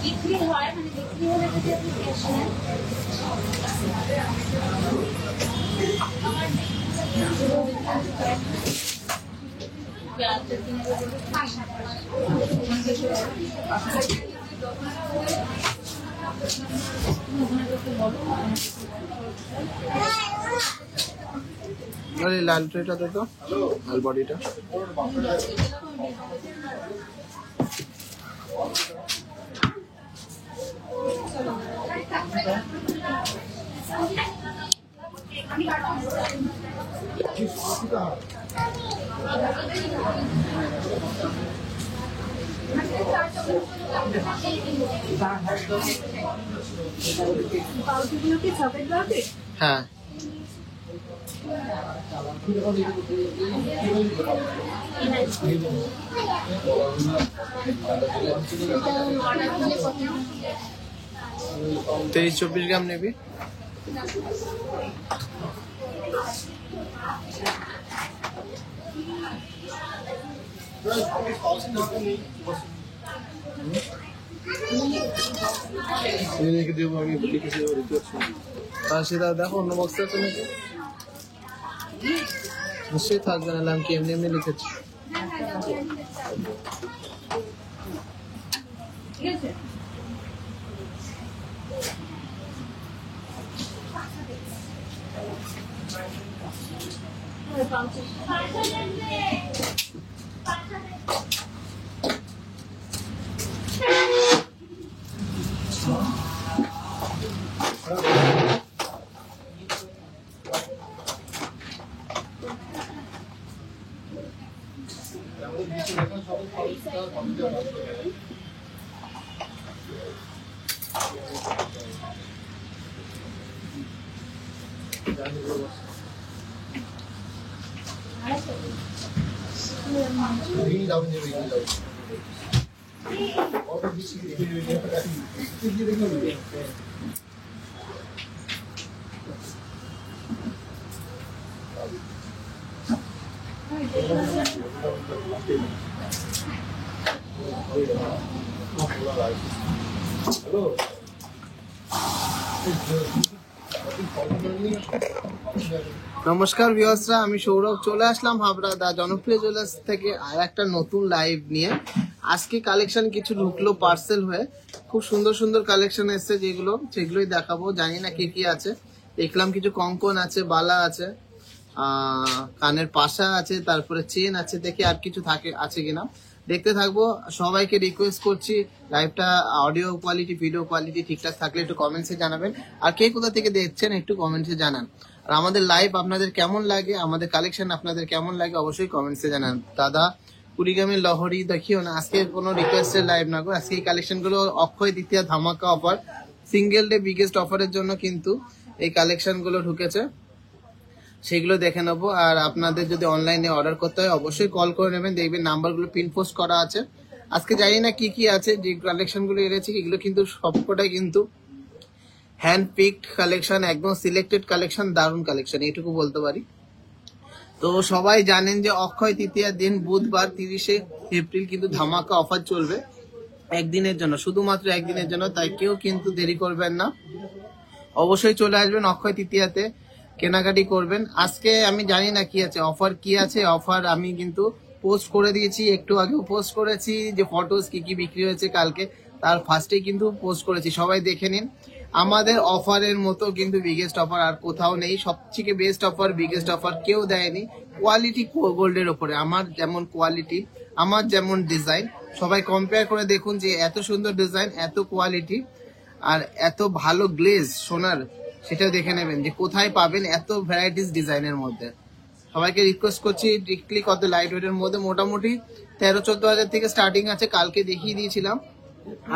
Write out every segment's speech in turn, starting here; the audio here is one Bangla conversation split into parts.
বিক্রি হয়, মানে বিক্রি হলে যদি আপনি ক্যাশ নেন। अरे लाल ट्रेटा दे तो लाल बॉडीटा हाँ 23-24 গ্রাম নেবে সেটা দেখো অন্য বক্স আছে নাকি নিশ্চয়ই থাকবে না আমি কি এমনি এমনি লিখেছি নমস্কার ভিউয়ার্সরা আমি সৌরভ চলে আসলাম হাবড়া দা জনপ্রিয় জুয়েলার্স থেকে আর একটা নতুন লাইভ নিয়ে আজকে কালেকশন কিছু ঢুকলো পার্সেল হয়ে খুব সুন্দর সুন্দর কালেকশন এসেছে সেগুলোই দেখাবো জানি না কি কি আছে দেখলাম কিছু কঙ্কন আছে বালা আছে কানের পাশা আছে তারপরে চেন আছে দেখি আর কিছু আছে কিনা দেখতে থাকবো সবাইকে রিকোয়েস্ট করছি লাইভটা অডিও কোয়ালিটি ভিডিও কোয়ালিটি ঠিকঠাক থাকলে একটু কমেন্টসে জানাবেন আর কে কোথা থেকে দেখছেন একটু কমেন্টসে জানান আর আমাদের লাইভ আপনাদের কেমন লাগে আমাদের কালেকশন আপনাদের কেমন লাগে অবশ্যই কমেন্টসে জানান দাদা কুড়িগ্রামের লহরি দেখিও না আজকে কোনো রিকোয়েস্টের লাইভ না গো আজকে এই কালেকশন গুলো অক্ষয় তৃতীয়া ধামাকা অফার সিঙ্গেল ডে বিগেস্ট অফারের জন্য কিন্তু এই কালেকশন গুলো ঢুকেছে সেগুলো দেখে নেবো আর আপনাদের যদি অনলাইনে অর্ডার করতে হয় অবশ্যই কল করে নেবেন দেখবেন নাম্বারগুলো পিন পোস্ট করা আছে আজকে জানি না কি কি আছে যে কালেকশন গুলো এনেছি এগুলো কিন্তু সবকটাই কিন্তু হ্যান্ড পিকড কালেকশন একদম সিলেক্টেড কালেকশন দারুণ কালেকশন এইটুকু বলতে পারি তো সবাই জানেন যে অক্ষয় তৃতীয়ার দিন বুধবার 30শে এপ্রিল কিন্তু ধামাকা অফার চলবে একদিনের জন্য শুধুমাত্র একদিনের জন্য তাই কেউ কিন্তু দেরি করবেন না অবশ্যই চলে আসবেন অক্ষয় তৃতীয়াতে কেনাকাটি করবেন আজকে আমি জানি না কি আছে অফার আমি কিন্তু পোস্ট করে দিয়েছি একটু আগেও পোস্ট করেছি যে ফটোস কি কি বিক্রি হয়েছে কালকে তার ফার্স্টে কিন্তু পোস্ট করেছি সবাই দেখে নিন আমাদের অফারের মতো কিন্তু বিগেস্ট অফার আর কোথাও নেই সবথেকে বেস্ট অফার বিগেস্ট অফার কেউ দেয়নি কোয়ালিটি গোল্ডের ওপরে আমার যেমন কোয়ালিটি আমার যেমন ডিজাইন সবাই কম্পেয়ার করে দেখুন যে এত সুন্দর ডিজাইন এত কোয়ালিটি আর এত ভালো গ্লেজ সোনার সেটা দেখে নেবেন যে কোথায় পাবেন এত ভ্যারাইটিস ডিজাইনের মধ্যে সবাইকে রিকোয়েস্ট করছি ডিরেক্টলি কত লাইট ওয়েটের মধ্যে মোটামুটি 13-14 হাজার থেকে স্টার্টিং আছে কালকে দেখিয়ে দিয়েছিলাম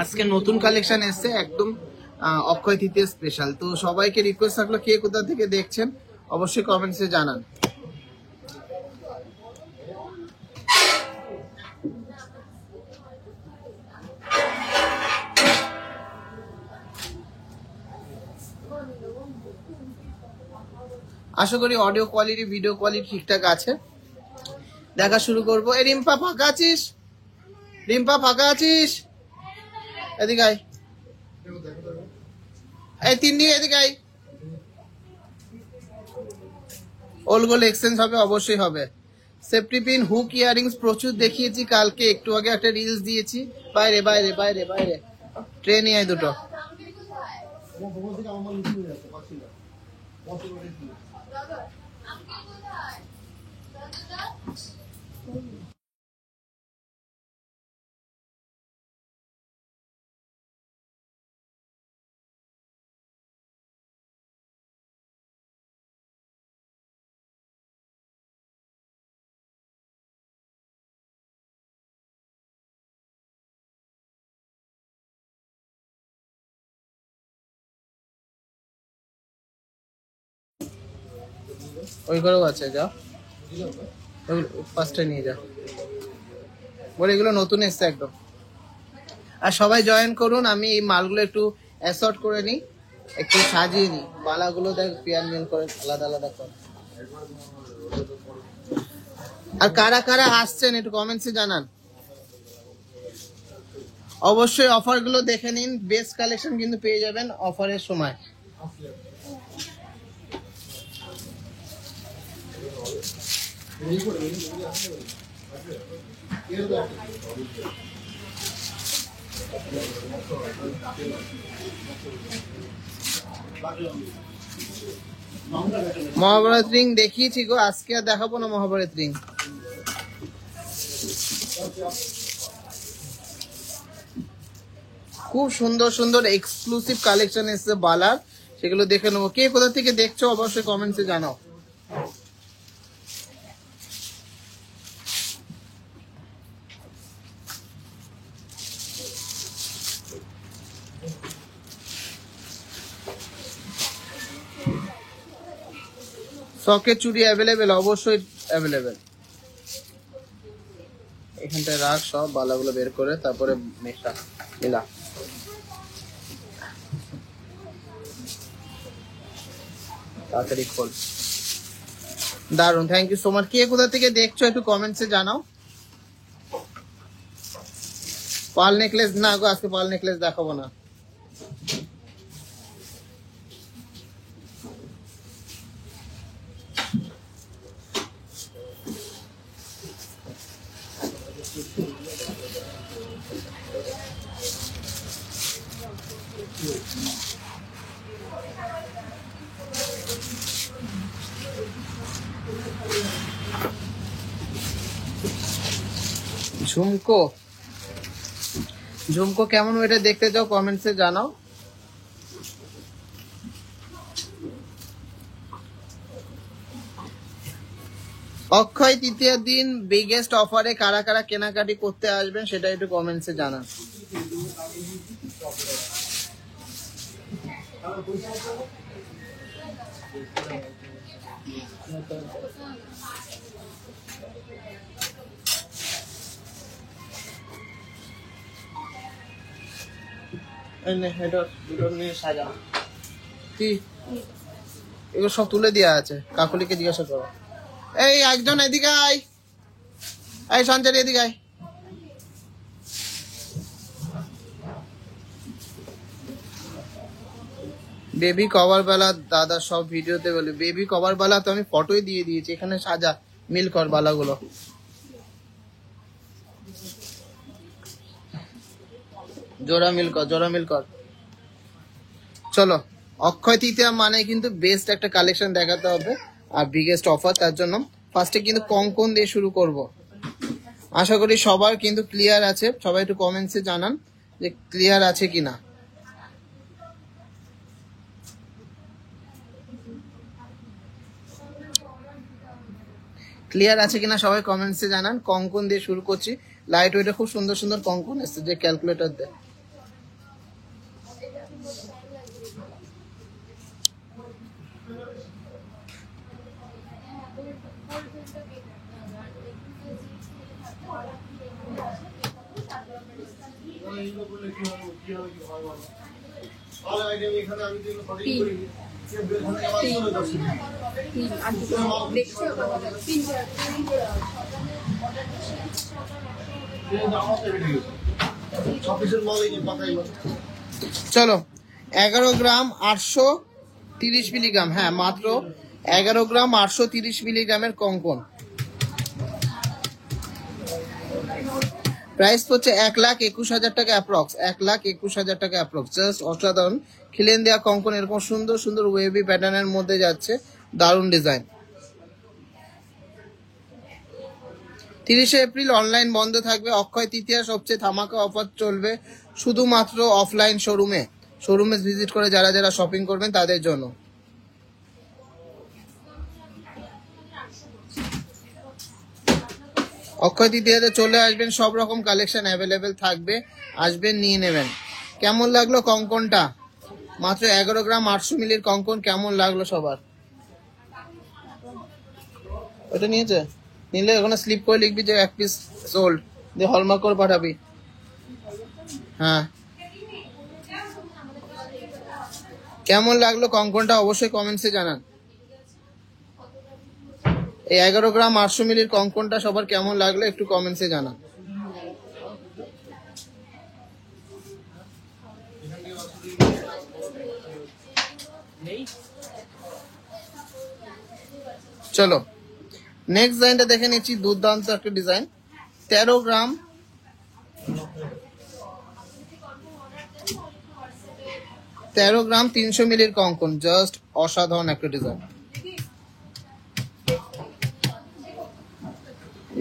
আজকে নতুন কালেকশন এসছে একদম অক্ষয় তৃতীয়া স্পেশাল তো সবাইকে রিকোয়েস্ট থাকলো কে কোথা থেকে দেখছেন অবশ্যই কমেন্টসে জানান আশা করি অডিও কোয়ালিটি ভিডিও কোয়ালিটি ঠিকঠাক আছে। দেখা শুরু করবো। এই রিম্পা ফাঁকা আছিস? রিম্পা ফাঁকা আছিস? এদিকে আয়। এই তিন দিকে এদিকে আয়। ওলগুলো এক্সচেঞ্জ হবে, অবশ্যই হবে। সেফটি পিন, হুক, ইয়ারিংস প্রচুর দেখিয়েছি কালকে, একটু আগে একটা রিলস দিয়েছি। বাইরে বাইরে বাইরে বাইরে ট্রেনে আয় দুটো। ওই ঘরেও আছে, যা ফার্স্টে নিয়ে যা। বলে এগুলো নতুন এসছে একদম। আর সবাই জয়েন করুন। আমি এই মালগুলো একটু অ্যাসর্ট করে নিই, একটু সাজিয়ে নিই। বালাগুলো দেখ পেয়ার মিল করে আলাদা আলাদা করে। আর কারা কারা আসছেন একটু কমেন্টসে জানান। অবশ্যই অফার গুলো দেখে নিন, বেস্ট কালেকশন কিন্তু পেয়ে যাবেন অফারের সময়। মহাভারত রিং দেখিয়েছি গো, আজকে আর দেখাবো না মহাভারত রিং। খুব সুন্দর সুন্দর এক্সক্লুসিভ কালেকশন এসছে বালার, সেগুলো দেখে নেবো। কে কোথা থেকে দেখছো অবশ্যই কমেন্টসে জানাও। সকেট চুড়ি অ্যাভেলেবেল, অবশ্যই অ্যাভেলেবেল। এখানটায় রাখ সব বালাগুলো বের করে, তারপরে মেশা মিলা। তাড়াতাড়ি খোল। দারুন, থ্যাংক ইউ সো মাচ। কে কোথা থেকে দেখছো একটু কমেন্টসে জানাও। পাল নেকলেস না গো, আজকে পাল নেকলেস দেখাবো না। ঝুমকো, ঝুমকো কেমন ওইটা দেখতে চাও কমেন্টসে জানাও। অক্ষয় তৃতীয়ার দিন বিগেস্ট অফারে কারা কারা কেনাকাটি করতে আসবেন সেটা একটু কমেন্টসে জানান। কি এগুলো সব তুলে দেওয়া আছে, কাকুলিকে জিজ্ঞাসা করো। এই একজন এদিকে আয়, এই সঞ্চারী এদিকে আয়। বেবি কভার বালা দাদা সব ভিডিওতে বলে, বেবি কভার বালা তো আমি ফটোই দিয়ে দিয়েছি। এখানে সাজা মিল কর বালাগুলো। জোড়া মিল কর, জোড়া মিল কর। চলো, অক্ষয় তৃতীয়া মানে কিন্তু বেস্ট একটা কালেকশন দেখাতে হবে আর বিগেস্ট অফার। তার জন্য ফার্স্টে কিন্তু কঙ্কন দিয়ে শুরু করব। আশা করি সবার কিন্তু ক্লিয়ার আছে। সবাই একটু কমেন্টসে জানান যে ক্লিয়ার আছে কিনা। ক্লিয়ার আছে কিনা সবাই কমেন্টসে জানান। কঙ্কন দিয়ে শুরু করছি। লাইট ওয়েটে খুব সুন্দর সুন্দর কঙ্কন এসছে, যে ক্যালকুলেটর দেয়। চলো 11 গ্রাম 830 মিলিগ্রাম, হ্যাঁ মাত্র 11 গ্রাম 830 মিলিগ্রামের কঙ্কন, প্রাইস হচ্ছে 1,21,000 টাকা অ্যাপ্রক্স, 1,21,000 টাকা অ্যাপ্রক্স। জাস্ট অসাধারণ খিলেন দেওয়া কঙ্কন, এরকম সুন্দর সুন্দর ওয়েভি প্যাটার্নের মধ্যে যাচ্ছে, দারুণ ডিজাইন। 30শে এপ্রিল অনলাইন বন্ধ থাকবে, অক্ষয় তৃতীয়া সবচেয়ে ধামাকা অফার চলবে শুধুমাত্র অফলাইন শোরুমে ভিজিট করে যারা যারা শপিং করবেন তাদের জন্য। অক্ষয় তৃতীয়াতে চলে আসবেন, সব রকম কালেকশন অ্যাভেলেবেল থাকবে, আসবেন নিয়ে নেবেন। কেমন লাগলো কঙ্কনটা? মাত্র 11 গ্রাম 800 মিলির কঙ্কন কেমন লাগলো সবার? ওটা নিয়েছে, নিলে ওখানে স্লিপ করে লিখবি যে 1 পিস সোল্ড, দিয়ে হলমার্ক করে পাঠাবি। হ্যাঁ, কেমন লাগলো কঙ্কনটা অবশ্যই কমেন্টসে জানান। এই 11 গ্রাম 800 মিলির কঙ্কনটা সবার কেমন লাগলো একটু কমেন্টসে জানান। চলো নেক্সট ডিজাইনটা দেখে নিচ্ছি, দুর্দান্ত একটা ডিজাইন। 13 গ্রাম 300 মিলির কঙ্কন, জাস্ট অসাধারণ একটা ডিজাইন।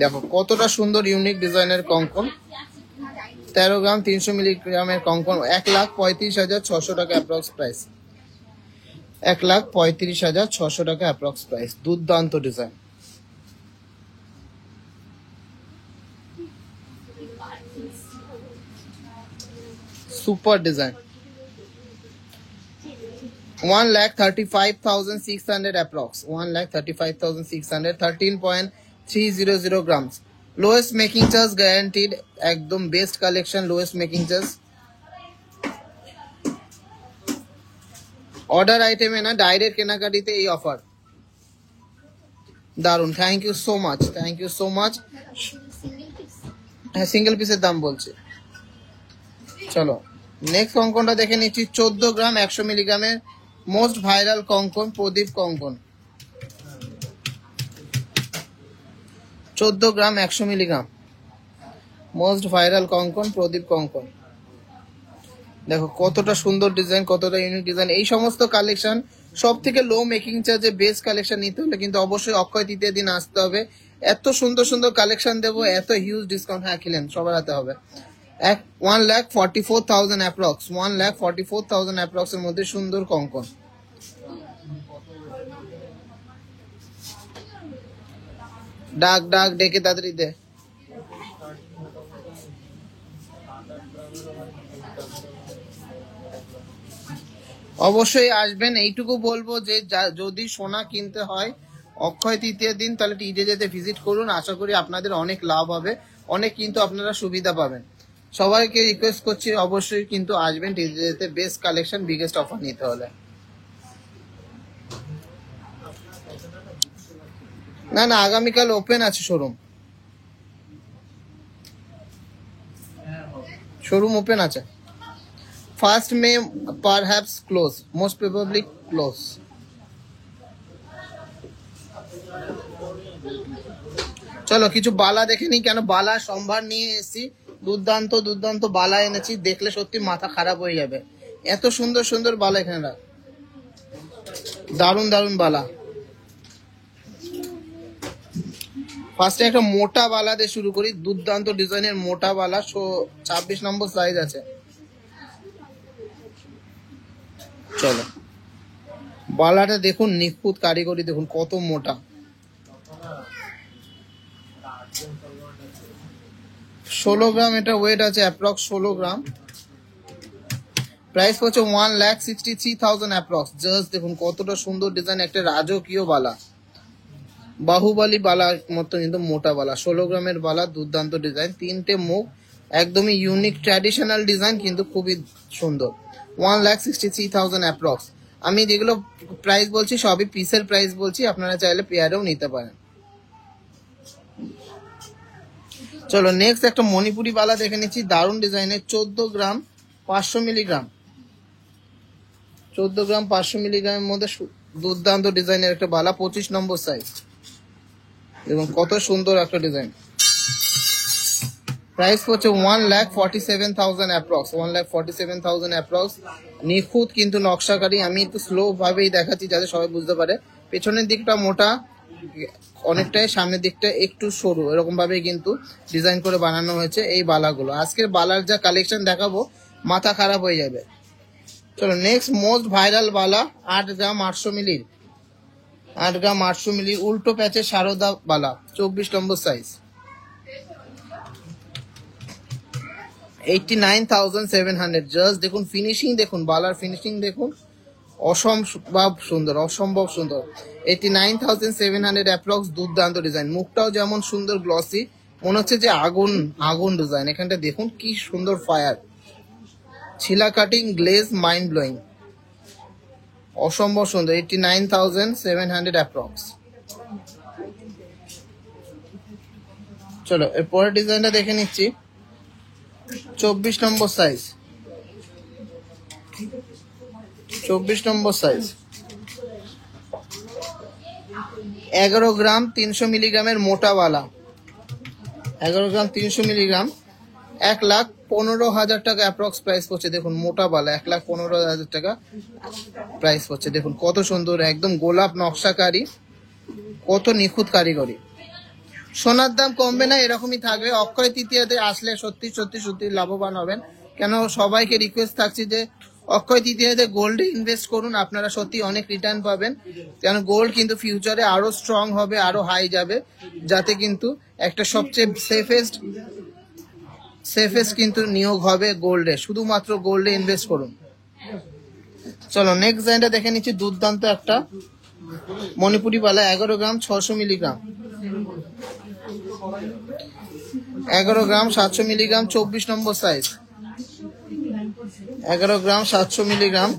দেখো কতটা সুন্দর ইউনিক ডিজাইনের কঙ্কন। 13 গ্রাম 300 মিলিগ্রামের কঙ্কন, 1,35,600 টাকা অ্যাপ্রক্স প্রাইস, 1,35,600 টাকা অ্যাপ্রক্স প্রাইস। দুর্দান্ত design, super design. 1,35,600 approx, 1,35,600, 13.300 grams, lowest making charge guaranteed, একদম best collection, lowest making charge. Order আইটেমে না, ডাইরেক্ট কেনাকাটিতে এই অফার, দারুন। Thank you so much, thank you so much. হ্যাঁ, সিঙ্গেল পিসের দাম বলছে। চলো নেক্সট কঙ্কনটা দেখে নিচ্ছি, 14 গ্রাম 100 মিলিগ্রামের মোস্ট ভাইরাল কঙ্কন, প্রদীপ কঙ্কন। 14 গ্রাম 100 মিলিগ্রাম মোস্ট ভাইরাল কঙ্কন, প্রদীপ কঙ্কন। দেখো কতটা সুন্দর ডিজাইন, কতটা ইউনিক ডিজাইন। এই সমস্ত কালেকশন সব থেকে লো মেকিং চার্জে বেস্ট কালেকশন নিতে হলে কিন্তু অবশ্যই অক্ষয় তৃতীয় দিন আসতে হবে। এত সুন্দর সুন্দর কালেকশন দেবো, এত হিউজ ডিসকাউন্ট। হ্যাঁ খিলেন, সবার হাতে হবে। 1,44,000 অ্যাপ্রক্স, 1,44,000 অ্যাপ্রক্স এর মধ্যে সুন্দর কঙ্কন। ডাক ডাক ডেকে তাড়াতাড়ি দে। অবশ্যই আসবেন, এইটুকু বলবো যে যদি সোনা কিনতে হয় অক্ষয় তৃতীয় দিন তাহলে টিজেজেতে ভিজিট করুন, আশা করি আপনাদের অনেক লাভ হবে, অনেক কিন্তু আপনারা সুবিধা পাবেন। সবাইকে রিকোয়েস্ট করছি অবশ্যই কিন্তু আসবেন টিজেজেতে, বেস্ট কালেকশন, বিগেস্ট অফার নিতে হলে। না না, আগামীকাল ওপেন আছে শোরুম, শোরুম ওপেন আছে। 1st May perhaps close, most probably close. চলো কিছু বালা দেখে নি, কেন বালা সম্ভার নিয়ে এসেছি, দুর্দান্ত দুর্দান্ত বালা এনেছি, দেখলে সত্যি মাথা খারাপ হয়ে যাবে, এত সুন্দর সুন্দর বালা এখানে, দারুন দারুন বালা। ফার্স্টে একটা মোটা বালা দিয়ে শুরু করি, দুর্দান্ত ডিজাইনের মোটা বালা, 26 নম্বর সাইজ আছে। চলো বালাটা দেখুন, নিখুঁত কারিগরি দেখুন কত মোটা। 16 গ্রাম এটা ওয়েট আছে, অ্যাপ্রক্স 16 গ্রাম। প্রাইস হচ্ছে 1,63,000 অ্যাপ্রক্স। জাস্ট দেখুন কতটা সুন্দর ডিজাইন, একটা রাজকীয় বালা, বাহুবলী বালার মতো কিন্তু মোটা বালা, 16 গ্রামের বালা, দুর্দান্ত ডিজাইন, 3টে মুখ, একদমই ইউনিক ট্র্যাডিশনাল ডিজাইন, কিন্তু খুবই সুন্দর। 1,63,000 অ্যাপ্রক্স। আমি যেগুলো প্রাইস বলছি সবই পিসের প্রাইস বলছি, আপনারা চাইলে পেয়ারেও নিতে পারেন। চলো নেক্সট একটা মণিপুরি বালা দেখে নিচ্ছি, দারুণ ডিজাইনের। 14 গ্রাম 500 মিলিগ্রাম, 14 গ্রাম 500 মিলিগ্রামের মধ্যে দুর্দান্ত ডিজাইনের একটা বালা, 25 নম্বর সাইজ। এবং কত সুন্দর একটা ডিজাইন। প্রাইস হচ্ছে 1,47,000 অ্যাপ্রক্স, 1,47,000 অ্যাপ্রক্স। নিখুঁত কিন্তু নকশাকারী। আমি একটু স্লো ভাবেই দেখাচ্ছি যাতে সবাই বুঝতে পারে। পেছনের দিকটা মোটা অনেকটাই, সামনের দিকটা একটু সরু, এরকম ভাবে কিন্তু ডিজাইন করে বানানো হয়েছে এই বালাগুলো। আজকের বালার যা কালেকশন দেখাবো মাথা খারাপ হয়ে যাবে। চলো নেক্সট মোস্ট ভাইরাল বালা, 8 গ্রাম 800 মিলির, 8 গ্রাম 800 মিলির উল্টো প্যাচের সারদা বালা, 24 নম্বর সাইজ। 89,700। জাস্ট দেখুন ফিনিশিং, দেখুন বালার ফিনিশিং দেখুন, অসম্ভব সুন্দর, অসম্ভব সুন্দর। 89,700 অ্যাপ্রক্স। দুর্দান্ত ডিজাইন, মুখটাও যেমন সুন্দর গ্লসি, মনে হচ্ছে যে আগুন আগুন ডিজাইন। এখানটা দেখুন কি সুন্দর ফায়ার, ছিলা কাটিং, গ্লেজ, মাইন্ড ব্লোয়িং, অসম্ভব সুন্দর। 89,700 অ্যাপ্রক্স। চলো এর পরের ডিজাইনটা দেখে নিচ্ছি, 24 নম্বর সাইজ, 24 নম্বর সাইজ। 11 গ্রাম 300 মিলিগ্রামের মোটা বালা, 11 গ্রাম 300 মিলিগ্রাম, 1,15,000 টাকা অ্যাপ্রক্স প্রাইস পড়ছে। দেখুন মোটা বালা, 1,15,000 টাকা প্রাইস পড়ছে। দেখুন কত সুন্দর, একদম গোলাপ নকশাকারী, কত নিখুঁত কারিগরি। সোনার দাম কমবে না, এরকমই থাকবে। অক্ষয় তৃতীয়াতে আসলে সত্যি সত্যি সত্যি লাভবান হবেন। কেন সবাইকে রিকোয়েস্ট থাকছে যে অক্ষয় তৃতীয়াতে গোল্ডে ইনভেস্ট করুন, আপনারা সত্যি অনেক রিটার্ন পাবেন। কেন গোল্ড কিন্তু ফিউচারে আরো স্ট্রং হবে, আরো হাই যাবে, যাতে কিন্তু একটা সবচেয়ে সেফেস্ট কিন্তু নিয়োগ হবে গোল্ডে। শুধুমাত্র গোল্ডে ইনভেস্ট করুন। চলো নেক্সট ডিজাইনটা দেখে নিচ্ছি, দুর্দান্ত একটা মণিপুরি বালা, 11 গ্রাম 600 মিলিগ্রাম, 11 গ্রাম 700 মিলিগ্রাম, 24 নম্বর সাইজ। 11 গ্রাম 700 মিলিগ্রাম,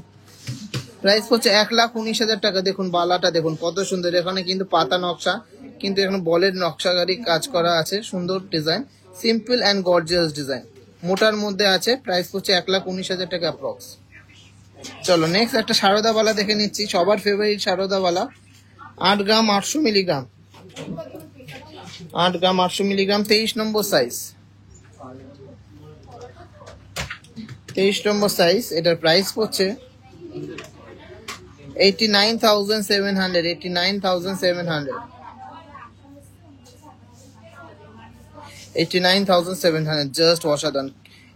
প্রাইস হচ্ছে 1,19,000 টাকা। দেখুন বালাটা দেখুন কত সুন্দর, এখানে কিন্তু পাতা নকশা, কিন্তু এখানে বলের নকশাকারী কাজ করা আছে, সুন্দর design, simple and gorgeous design, মোটার মধ্যে আছে। প্রাইস হচ্ছে 1,19,000 টাকা অ্যাপ্রক্স। চলো নেক্সট একটা সারদা বালা দেখে নিচ্ছি, সবার ফেভারিট সারদা বালা, 8 গ্রাম 800 মিলিগ্রাম, 8 গ্রাম 800 মিলিগ্রাম, 23 নম্বর সাইজ, 23 নম্বর সাইজ। এটার প্রাইস পড়ছে 89,700, 89,700, 89,700। জাস্ট অসাধারণ।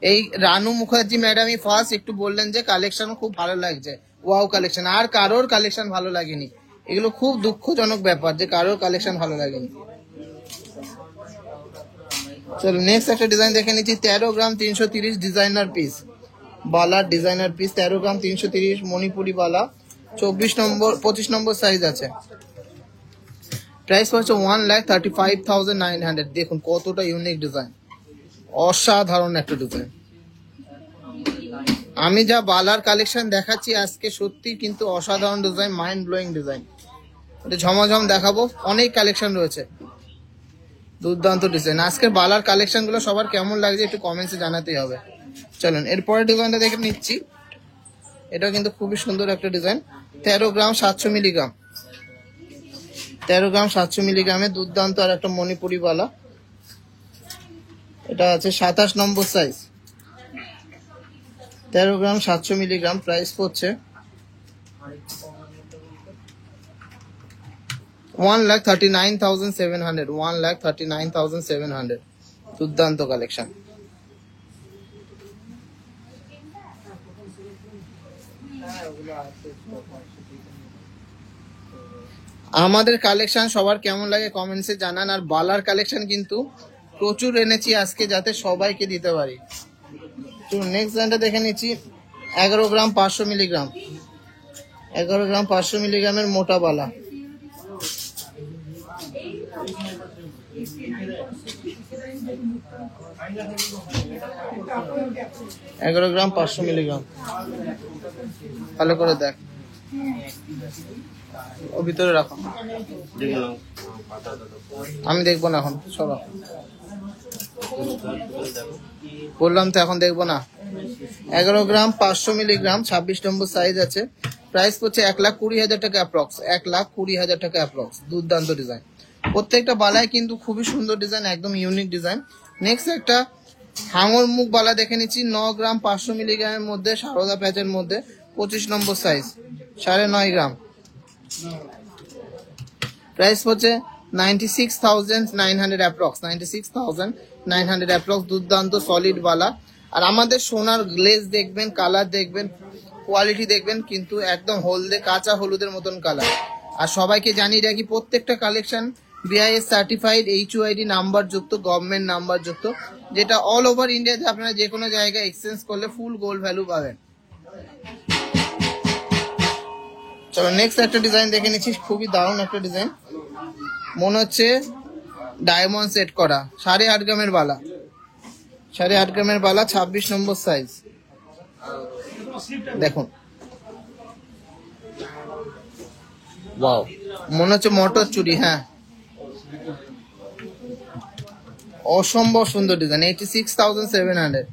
এই রানু মুখার্জি ম্যাডামই ফার্স্ট একটু বললেন যে কালেকশন খুব ভালো লাগছে, ওয়াও কালেকশন। আর কারোর কালেকশন ভালো লাগেনি, এগুলো খুব দুঃখজনক ব্যাপার যে কারোর কালেকশন ভালো লাগেনি। চলো নেক্সট একটা ডিজাইন দেখে নিচ্ছি, 13 গ্রাম 330 ডিজাইনার পিস, বালার ডিজাইনার পিস, 13 গ্রাম 330 মণিপুরি বালা, 25 নম্বর সাইজ আছে। প্রাইস হচ্ছে 1,35,900। দেখুন কতটা ইউনিক ডিজাইন, অসাধারণ একটা ডিজাইন। আমি যা বালার কালেকশন দেখাচ্ছি আজকে সত্যি কিন্তু অসাধারণ ডিজাইন, মাইন্ড ব্লোয়িং ডিজাইন। ঝমাঝম দেখাবো, অনেক কালেকশন রয়েছে, দুর্দান্ত ডিজাইন। আজকের বালার কালেকশন গুলো সবার কেমন লাগছে একটু কমেন্টসে জানাতেই হবে। চলুন এরপরে ডিজাইনটা দেখে নিচ্ছি, এটা কিন্তু খুবই সুন্দর একটা ডিজাইন, 13 গ্রাম 700 মিলিগ্রাম, 13 গ্রাম 700 মিলিগ্রামের দুর্দান্ত আর একটা মণিপুরি বালা। এটা আছে 27 নম্বর সাইজ, 13 গ্রাম 700 মিলিগ্রাম। প্রাইস পড়ছে 1,39,700, 1,39,700। দুর্দান্ত কালেকশন। আমাদের কালেকশন সবার কেমন লাগে কমেন্টসে জানান। আর বালার কালেকশন কিন্তু প্রচুর এনেছি আজকে, যাতে সবাইকে দিতে পারি। তো নেক্সট ডিজাইনটা দেখে নিচ্ছি, 11 গ্রাম 500 মিলিগ্রাম, 11 গ্রাম 500 মিলিগ্রামের মোটা বালা, 11 গ্রাম 500 মিলিগ্রাম। ভালো করে দেখ, ও ভিতরে রাখো, আমি দেখবো না এখন, সরো। বললাম তো এখন দেখবো না। 11 গ্রাম 500 মিলিগ্রাম, 26 নম্বর সাইজ আছে। প্রাইস পড়ছে 1,20,000 টাকা অ্যাপ্রক্স, 1,20,000 টাকা অ্যাপ্রক্স। দুর্দান্ত ডিজাইন, প্রত্যেকটা বালায় কিন্তু খুবই সুন্দর ডিজাইন, একদম ইউনিক ডিজাইন। নেক্সট একটা হাঙর মুখ বালা দেখে নিচ্ছি, 9 গ্রাম 500 মিলিগ্রামের মধ্যে, সারদা প্যাচের মধ্যে, 25 নম্বর সাইজ, 9.5 গ্রাম। প্রাইস হচ্ছে 96,900 অ্যাপ্রক্স, 96,900 অ্যাপ্রক্স। দুর্দান্ত সলিড বালা। আর আমাদের সোনার গ্লেজ দেখবেন, কালার দেখবেন, কোয়ালিটি দেখবেন, কিন্তু একদম হলদে, কাঁচা হলুদের মতন কালার। আর সবাইকে জানিয়ে রাখি, প্রত্যেকটা collection BIS certified, HUID number যুক্ত, গভর্নমেন্ট নাম্বার যুক্ত, যেটা অল ওভার ইন্ডিয়াতে আপনারা যে কোনো জায়গায় এক্সচেঞ্জ করলে ফুল গোল্ড ভ্যালু পাবেন। চলো নেক্সট একটা ডিজাইন দেখে নিচ্ছি, খুবই দারুণ একটা ডিজাইন, মনে হচ্ছে ডায়মন্ড সেট করা। 8.5 গ্রামের বালা, 8.5 গ্রামের বালা, 26 নম্বর সাইজ। দেখুন, ওয়াও, মনে হচ্ছে মটর চুরি। হ্যাঁ, অসম্ভব সুন্দর ডিজাইন। 86,700।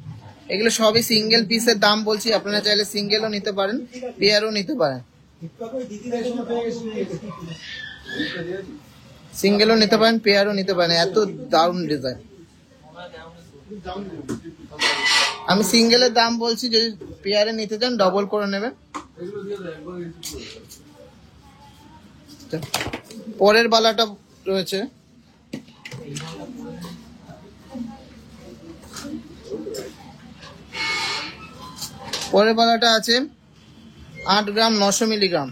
এগুলো সবই সিঙ্গেল পিসের দাম বলছি, আপনারা চাইলে সিঙ্গেলও নিতে পারেন, পেয়ারও নিতে পারেন, সিঙ্গেলও নিতে পারেন, পেয়ারও নিতে পারেন। এত দারুণ ডিজাইন। আমি সিঙ্গেলের দাম বলছি, যদি পেয়ারে নিতে চান ডবল করে নেবেন। পরের বালাটা রয়েছে, পরের বালাটা আছে 8 গ্রাম 900 মিলিগ্রাম,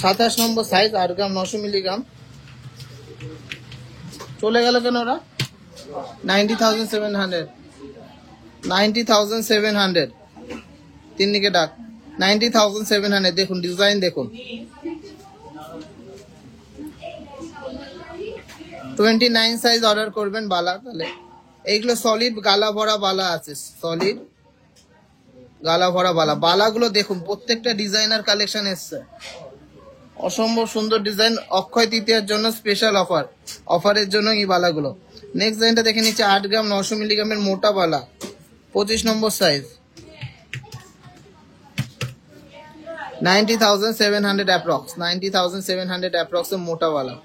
27 নম্বর সাইজ, 8 গ্রাম 900 মিলিগ্রাম। চলে গেল কেন ওরা? 90,700, 90,700। তিন দিকে ডাক, 90,700। দেখুন ডিজাইন দেখুন, 29 সাইজ অর্ডার করবেন বালা। তাহলে এইগুলো সলিড গালা ভরা বালা আছে, সলিড গালা ভরা বালা। বালাগুলো দেখুন, প্রত্যেকটা ডিজাইনার কালেকশন এসছে, অসম্ভব সুন্দর ডিজাইন। অক্ষয় তৃতীয়ার জন্য স্পেশাল অফার, অফারের জন্য এই বালাগুলো। নেক্সট ডিজাইনটা দেখে নিচ্ছে, 8 গ্রাম 900 মিলিগ্রামের মোটা বালা, 25 নম্বর সাইজ, 90,700 অ্যাপ্রক্স, 90,700 অ্যাপ্রক্স মোটা বালা।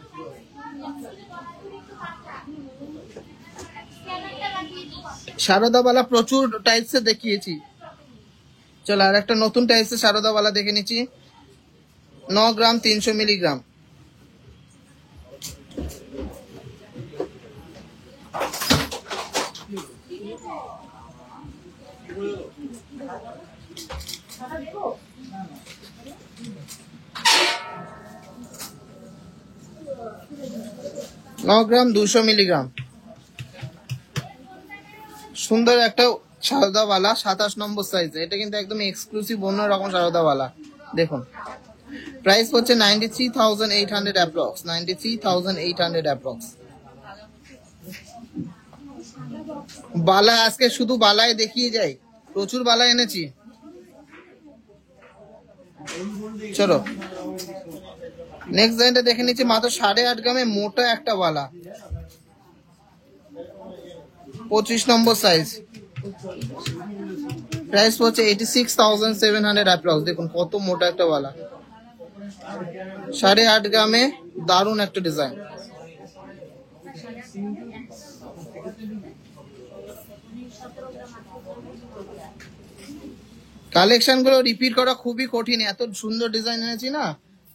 সারদা বালা প্রচুর টাইপসে দেখিয়েছি, চলো আর একটা নতুন টাইপসে সারদা বালা দেখে নিচ্ছি, 9 গ্রাম 300 মিলিগ্রাম। গ্রাম 200 মিলিগ্রাম। সুন্দর একটা সারদাওয়ালা, 27 নম্বর সাইজ। এটা কিন্তু একদম এক্সক্লুসিভ অন্যরকম সারদাওয়ালা। দেখুন প্রাইস হচ্ছে 93,800 অ্যাপ্রক্স, 93,800 অ্যাপ্রক্স। বালা আজকে শুধু বালায় দেখিয়ে যাই, প্রচুর বালা এনেছি। চলো নেক্সট ডিজাইনটা দেখে নিচ্ছি, মাত্র 8.5 গ্রামে মোটা একটা বালা, 25 নম্বর সাইজ। প্রাইস হচ্ছে 86,700 অ্যাপ্রক্স। দেখুন কত মোটা একটা বালা, 8.5 গ্রামে, দারুণ একটা ডিজাইন। কালেকশন গুলো রিপিট করা খুবই কঠিন, এত সুন্দর ডিজাইন এনেছি না,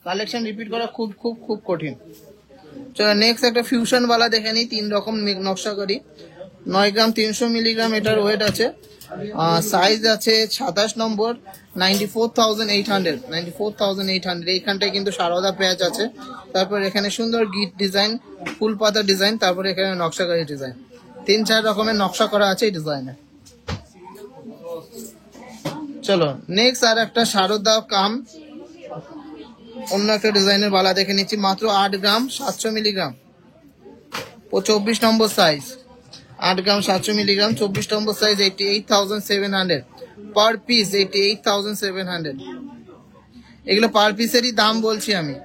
কালেকশন রিপিট করা খুব খুব খুব কঠিন। চলো নেক্সট একটা ফিউশন বালা দেখে নিই, 3 রকম নকশা করি। 9 গ্রাম 300 মিলিগ্রাম এটার ওয়েট আছে, সাইজ আছে 27 নম্বর, 94,800, 94,800। এইখানটায় কিন্তু সারদা প্যাচ আছে, তারপর এখানে সুন্দর গিট ডিজাইন, ফুল পাতা ডিজাইন, তারপর এখানে নকশাকারী ডিজাইন, 3-4 রকমের নকশা করা আছে এই ডিজাইনে। চলো নেক্সট আর একটা সারদা কাম অন্য একটা ডিজাইনের বালা দেখে নিচ্ছি, মাত্র 8 গ্রাম 700 মিলিগ্রাম, 24 নম্বর সাইজ, 8 গ্রাম 700 মিলিগ্রাম, 24 নম্বর সাইজ, 88,700 পার পিস, 88,700। এগুলো পার পিসেরই দাম বলছি আমি,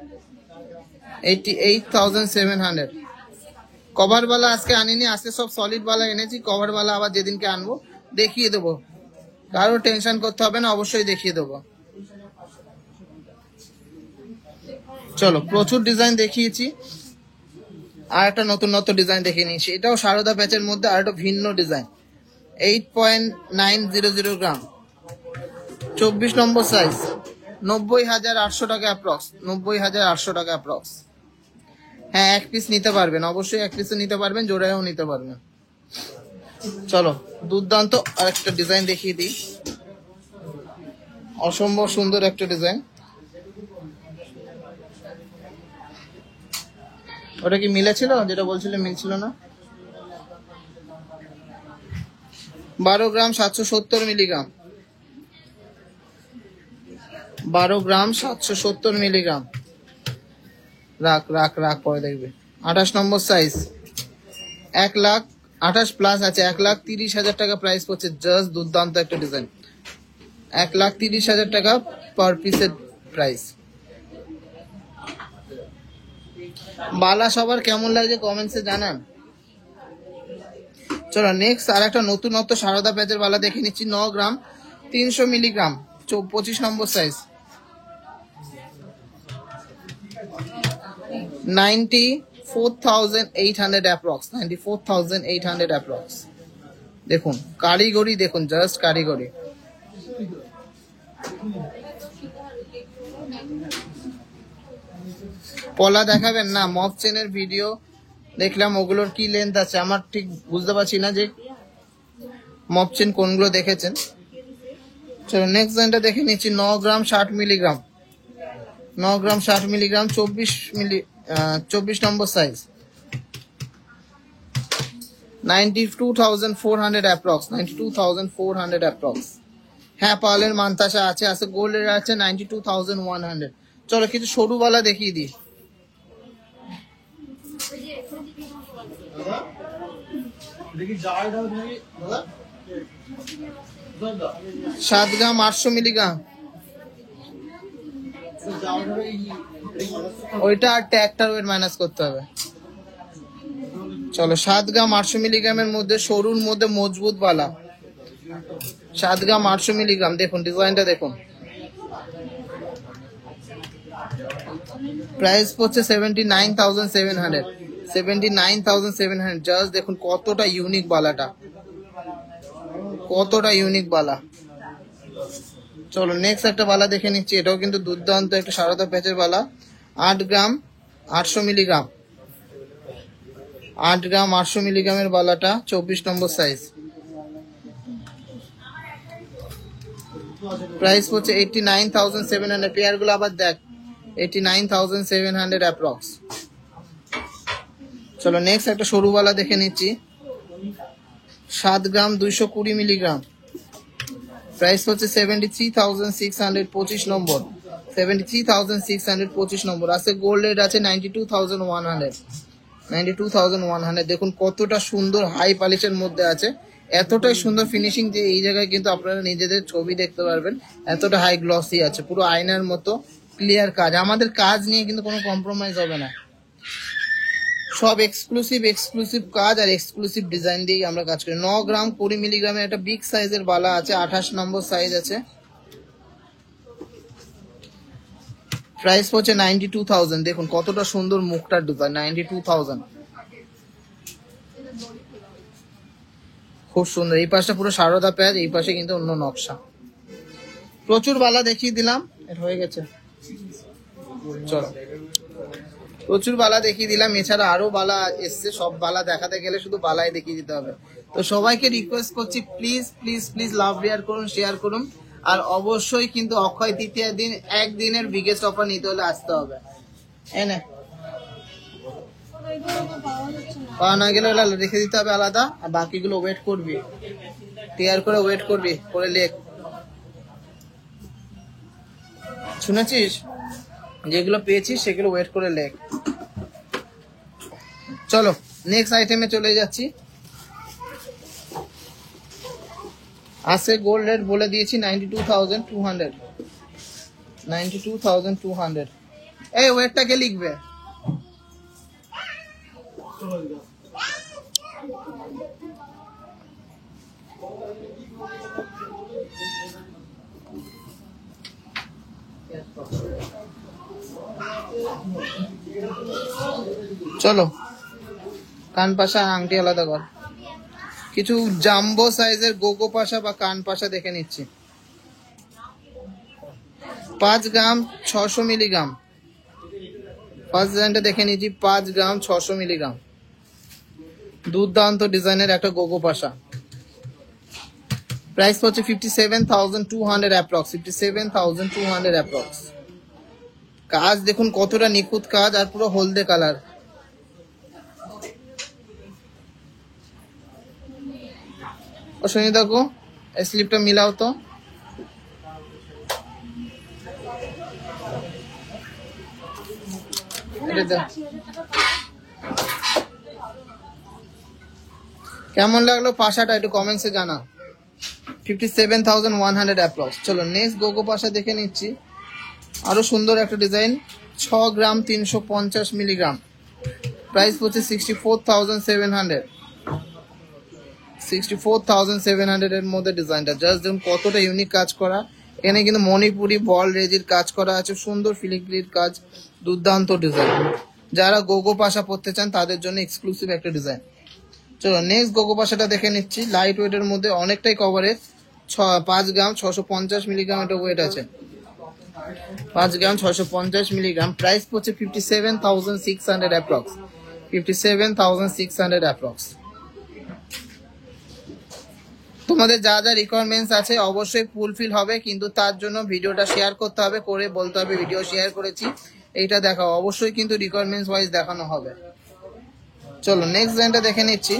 88,700। কভার বালা আজকে আনিনি, আজকে সব সলিড বালা এনেছি। কভার বালা আবার যেদিনকে আনবো দেখিয়ে দেবো, কারো টেনশন করতে হবে না, অবশ্যই দেখিয়ে দেবো। চলো, প্রচুর ডিজাইন দেখিয়েছি, আর একটা নতুন নতুন ডিজাইন দেখিয়ে নিয়েছি। এটাও সারদা প্যাচের মধ্যে আর একটা ভিন্ন ডিজাইন, 8.900 গ্রাম, 24 নম্বর সাইজ, 90,800 টাকা অ্যাপ্রক্স, 90,800 টাকা অ্যাপ্রক্স। হ্যাঁ, এক পিস নিতে পারবেন, অবশ্যই এক পিসও নিতে পারবেন, জোড়ায়ও নিতে পারবেন। চলো, দুর্দান্ত আর একটা ডিজাইন দেখিয়ে দিই, অসম্ভব সুন্দর একটা ডিজাইন। ওটা কি মিলেছিল? যেটা বলছিলে মিলছিল না। 12 গ্রাম 770 মিলিগ্রাম, 12 গ্রাম 770 মিলিগ্রাম। রাখ রাখ রাখ, পরে দেখবে। 28 নম্বর সাইজ, 1,28,000 প্লাস আছে, 1,30,000 টাকা প্রাইস পড়ছে। জাস্ট দুর্দান্ত একটা ডিজাইন, 1,30,000 টাকা পার পিসের প্রাইস। বালা সবার কেমন লাগছে কমেন্টসে জানান। চলো নেক্সট আর একটা নতুনত্ব সারদা প্যাচের বালা দেখে নিচ্ছি। 9 গ্রাম 300 মিলিগ্রাম, 25 নম্বর সাইজ, 94,800 অ্যাপ্রক্স, 94,800 অ্যাপ্রক্স। দেখুন কারিগরি, দেখুন জাস্ট কারিগরি। পলা দেখাবেন না? মক চেনের ভিডিও দেখলাম, ওগুলোর কি লেন্থ আছে আমার ঠিক বুঝতে পারছি না যে মক চেন কোনগুলো দেখেছেন। চলো নেক্সট ডিজাইনটা দেখে নিচ্ছি। 9 গ্রাম 60 মিলিগ্রাম, 9 গ্রাম 60 মিলিগ্রাম, 24 নম্বর সাইজ, 92,400 অ্যাপ্রক্স, 92,400 অ্যাপ্রক্স। হ্যাঁ, পার্লের মান্তাসা আছে, আছে গোল্ডের আছে 92,100। চলো কিছু সরু বালা দেখিয়ে দিই। 7 গ্রাম 800 মিলিগ্রাম, ওইটা আর ট্যাগটার ওয়েট মাইনাস করতে হবে। চলো 7 গ্রাম 800 মিলিগ্রামের মধ্যে সরুর মধ্যে মজবুত বালা, 7 গ্রাম 800 মিলিগ্রাম। দেখুন ডিজাইনটা দেখুন, প্রাইস পড়ছে 79,700, 79,700। জাস্ট দেখুন কতটা ইউনিক বালাটা, কতটা ইউনিক বালা। চলো নেক্সট একটা বালা দেখে নিচ্ছি, এটাও কিন্তু দুর্দান্ত একটা সারদা প্যাচের বালা। 8 গ্রাম 800 মিলিগ্রাম, 8 গ্রাম 800 মিলিগ্রামের বালাটা, 24 নম্বর সাইজ, প্রাইস পড়ছে 89,700। পেয়ার গুলো আবার দেখ, 89,700 অ্যাপ্রক্স। চলো নেক্সট একটা সরু বালা দেখে নিচ্ছি। 7 গ্রাম 220 মিলিগ্রাম, প্রাইস হচ্ছে 73,600, 25 নম্বর, 73,600, 25 নম্বর। আছে গোল্ড রেট আছে 92,100, 92,100। দেখুন কতটা সুন্দর হাই পলিশের মধ্যে আছে, এতটাই সুন্দর ফিনিশিং যে এই জায়গায় কিন্তু আপনারা নিজেদের ছবি দেখতে পারবেন, এতটা হাই গ্লসি আছে, পুরো আয়নার মতো ক্লিয়ার কাজ। আমাদের কাজ নিয়ে কিন্তু কোনো কম্প্রোমাইজ হবে না, সব এক্সক্লুসিভ কাজ আর এক্সক্লুসিভ ডিজাইন দিয়েই আমরা কাজ করি। 9 গ্রাম 20 মিলিগ্রামের একটা বিগ সাইজের বালা আছে, 28 নম্বর সাইজ আছে, প্রাইস পড়ছে 92,000। দেখুন কতটা সুন্দর মুখটার ডিজাইন, 92,000, খুব সুন্দর। এই পাশটা পুরো সারদা প্যাচ, এই পাশে কিন্তু অন্য নকশা। প্রচুর বালা দেখিয়ে দিলাম, এটা হয়ে গেছে। চলো প্রচুর বালা দেখিয়ে দিলাম, এছাড়া আরো বালা এসছে, সব বালা দেখাতে গেলে শুধু বালাই দেখিয়ে দিতে হবে। তো সবাইকে রিকোয়েস্ট করছি প্লিজ প্লিজ প্লিজ লাভ করুন, শেয়ার করুন, আর অবশ্যই কিন্তু অক্ষয় তৃতীয়ার দিন একদিনের বিগেস্ট অফার নিতে হলে আসতে হবে। এনে পাওয়া না গেলে রেখে দিতে হবে আলাদা, আর বাকিগুলো ওয়েট করবি, ক্লিয়ার করে ওয়েট করবি, করে লেখ। শুনেছিস? যেগুলো পেয়েছিস সেগুলো ওয়েট করে লেখ। চলো নেক্সট আইটেমে চলে যাচ্ছি। আছে গোল্ড রেট বলে দিয়েছি 92,200, 92,200। এই ওয়েটটা কে লিখবে? চলো কান পাশা আংটি আলাদা কর। কিছু জাম্বো সাইজের গোগো পাশা বা কান পাশা দেখে নিচ্ছি। 5 গ্রাম 600 মিলিগ্রাম। ফার্স্ট ডিজাইনটা দেখে নিচ্ছি, 5 গ্রাম 600 মিলিগ্রাম। দুর্দান্ত ডিজাইনের একটা গোগো পাশা। প্রাইস হচ্ছে 57,200 অ্যাপ্রক্স, 57,200 অ্যাপ্রক্স। কাজ দেখুন কতটা নিখুঁত কাজ, আর পুরো হলদে কালার। ও সুনিতা কো এই স্লিপটা মিলাও তো। কেমন লাগলো পাশাটা একটু কমেন্টসে জানা। 57,100 অ্যাপ্রক্স। চলো নেক্সট গোগো পাশা দেখে নিচ্ছি। আরো সুন্দর একটা ডিজাইন, 6 গ্রাম 350 মিলিগ্রাম। প্রাইস হচ্ছে 64,700, 64,700 এর মধ্যে ডিজাইনটা। জাস্ট দেখুন কতটা ইউনিক কাজ করা। এখানে কিন্তু মণিপুরি বল রেজির কাজ করা আছে, সুন্দর ফিলিগ্রির কাজ, দুর্দান্ত ডিজাইন। যারা গোগো পাশা পড়তে চান তাদের জন্য এক্সক্লুসিভ একটা ডিজাইন। চলো নেক্সট গোগো পাশাটা দেখে নিচ্ছি। লাইট ওয়েটের মধ্যে অনেকটাই কভারেজ, 5 গ্রাম 650 মিলিগ্রাম এটা ওয়েট আছে। 5 গ্রাম 650 মিলিগ্রাম। প্রাইস পড়ছে 57,600 অ্যাপ্রক্স, 57,600 অ্যাপ্রক্স। তোমাদের যা যা রিকোয়ারমেন্টস আছে অবশ্যই ফুলফিল হবে, কিন্তু তার জন্য ভিডিওটা শেয়ার করতে হবে, করে বলতে হবে ভিডিও শেয়ার করেছি, এইটা দেখাও। অবশ্যই কিন্তু রিকোয়ারমেন্টস ওয়াইজ দেখানো হবে। চলো নেক্সট ডিজাইনটা দেখে নিচ্ছি।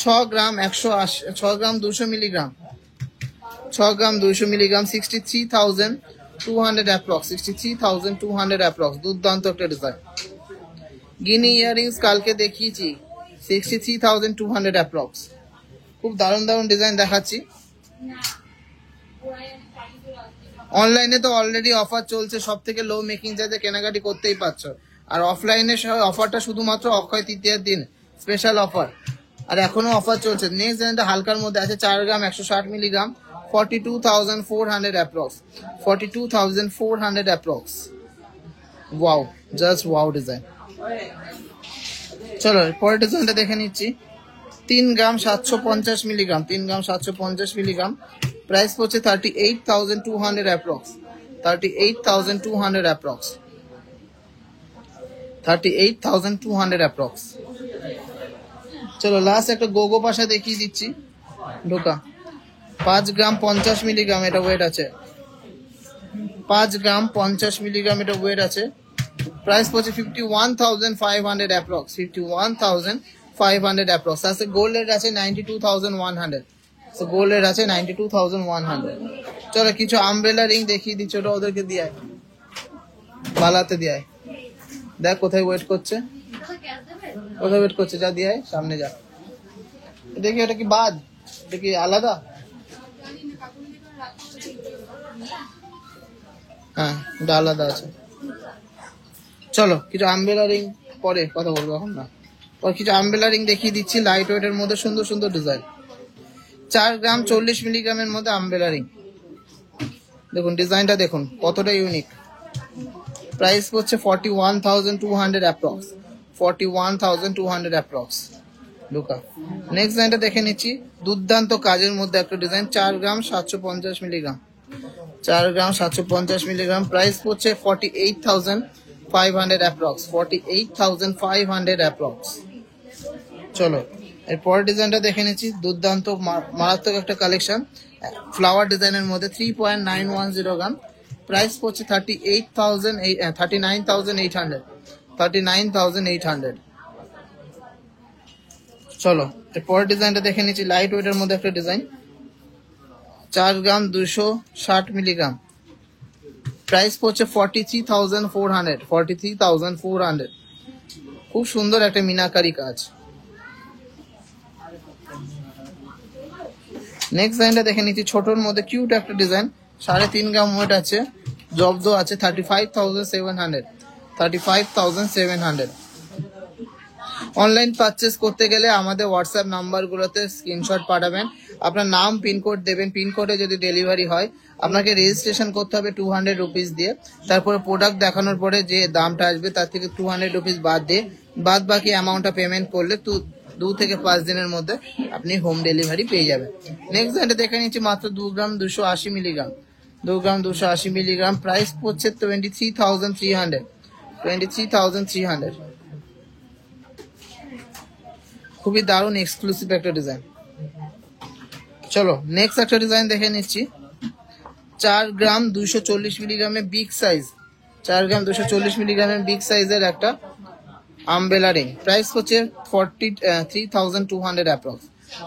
6 গ্রাম 180, 6 গ্রাম 200 মিলিগ্রাম, 6 গ্রাম 200 মিলিগ্রাম। 63,200 approx, 63,200 approx. দুর্দান্ত একটা ডিজাইন। গিনি ইয়ারিংস কালকে দেখিয়েছি, 63,200 অ্যাপ্রক্স। খুব দারুণ দারুণ ডিজাইন দেখাচ্ছি। অনলাইনে তো অলরেডি অফার চলছে, সব থেকে লো মেকিং চার্জে কেনাকাটি করতেই পারছো। আর অফলাইনে অফারটা শুধুমাত্র অক্ষয় তৃতীয়ার দিন স্পেশাল অফার, আর এখনো অফার চলছে। নেক্সট ডিজাইনটা হালকার মধ্যে আছে, 4 গ্রাম 160 milligram, 42,400 approx, 42,400 approx. Wow, just wow design. চলো পরের ডিজাইনটা দেখে নিচ্ছি। 3 গ্রাম 750 মিলিগ্রাম, 3 গ্রাম 750 মিলিগ্রাম। প্রাইস পড়ছে 38,200 অ্যাপ্রক্স, 38,200 অ্যাপ্রক্স, 38,200 অ্যাপ্রক্স। চলো লাস্ট একটা গোগো পাশা দেখিয়ে দিচ্ছি। ঢোকা 5 গ্রাম 50 মিলিগ্রাম এটা ওয়েট আছে, 5 গ্রাম 50 মিলিগ্রাম এটা ওয়েট আছে। প্রাইস পড়ছে 51,500 অ্যাপ্রক্স, 51,500 অ্যাপ্রক্স। আছে গোল্ড রেট আছে 92,100, তো গোল্ড রেট আছে 92,100। চলো কিছু আমব্রেলা রিং দেখিয়ে দিচ্ছি, ওটা ওদেরকে দিয়ে বালাতে দিয়ে। দেখ কোথায় ওয়েট করছে, কোথায় ওয়েট করছে, যা দিয়ে সামনে যা। দেখি এটা কি বাদ, এটা কি আলাদা? হ্যাঁ এটা আলাদা আছে। চলো কিছু আমব্রেলা রিং পরে কথা বলবো, এখন না। কিছু আমব্রেলা রিং দেখিয়ে দিচ্ছি, লাইট ওয়েটের মধ্যে সুন্দর সুন্দর ডিজাইন। 4 গ্রাম 40 মিলিগ্রামের মধ্যে আমব্রেলা রিং। দেখুন ডিজাইনটা দেখুন কতটা ইউনিক। প্রাইস পড়ছে 41,200 অ্যাপ্রক্স, 41,200 অ্যাপ্রক্স। লুকা নেক্সট ডিজাইনটা দেখে নিচ্ছি। দুর্দান্ত কাজের মধ্যে একটা ডিজাইন, 4 গ্রাম 750 মিলিগ্রাম, 4 গ্রাম 750 মিলিগ্রাম। প্রাইস পড়ছে 48,500 অ্যাপ্রক্স, 48,500 অ্যাপ্রক্স। চলো এরপর ডিজাইনটা দেখে নিচ্ছি। দুর্দান্ত মারাত্মক একটা কালেকশন, ফ্লাওয়ার ডিজাইনের মধ্যে 3.910 গ্রাম। প্রাইস পড়ছে 39,800, 39,800। চলো এরপর ডিজাইনটা দেখে নিচ্ছি। লাইট ওয়েটের মধ্যে একটা ডিজাইন, 4 গ্রাম 260 মিলিগ্রাম। প্রাইস পড়ছে 43,400, 43,400। খুব সুন্দর একটা মিনাকারি কাজ। নেক্সট ডিজাইনটা দেখে নিচ্ছি, ছোটর মধ্যে কিউট একটা ডিজাইন, 3.5 গ্রাম ওয়েট আছে, জব্দ আছে, 35,700, 35,700। অনলাইন পারচেস করতে গেলে আমাদের হোয়াটসঅ্যাপ নাম্বারগুলোতে স্ক্রিনশট পাঠাবেন, আপনার নাম পিনকোড দেবেন, পিনকোডে যদি ডেলিভারি হয় আপনাকে রেজিস্ট্রেশন করতে হবে 200 রুপিস দিয়ে। তারপরে প্রোডাক্ট দেখানোর পরে যে দামটা আসবে তার থেকে 200 রুপিস বাদ দিয়ে বাদ বাকি অ্যামাউন্টটা পেমেন্ট করলে 2 থেকে 5 দিনের মধ্যে আপনি হোম ডেলিভারি পেয়ে যাবেন। নেক্সট এটা দেখে নিচ্ছি, মাত্র 2 গ্রাম 280 মিলিগ্রাম, 2 গ্রাম 280 মিলিগ্রাম, প্রাইস পড়ছে 23,300, 23,300। খুবই দারুণ এক্সক্লুসিভ একটা ডিজাইন। চলো নেক্সট একটা ডিজাইন দেখে নিচ্ছি, 4 গ্রাম 240 মিলিগ্রামের বিগ সাইজ, 4 গ্রাম 240 মিলিগ্রামের বিগ সাইজের একটা আমব্রেলা রিং, প্রাইস হচ্ছে 43,200 অ্যাপ্রক্স,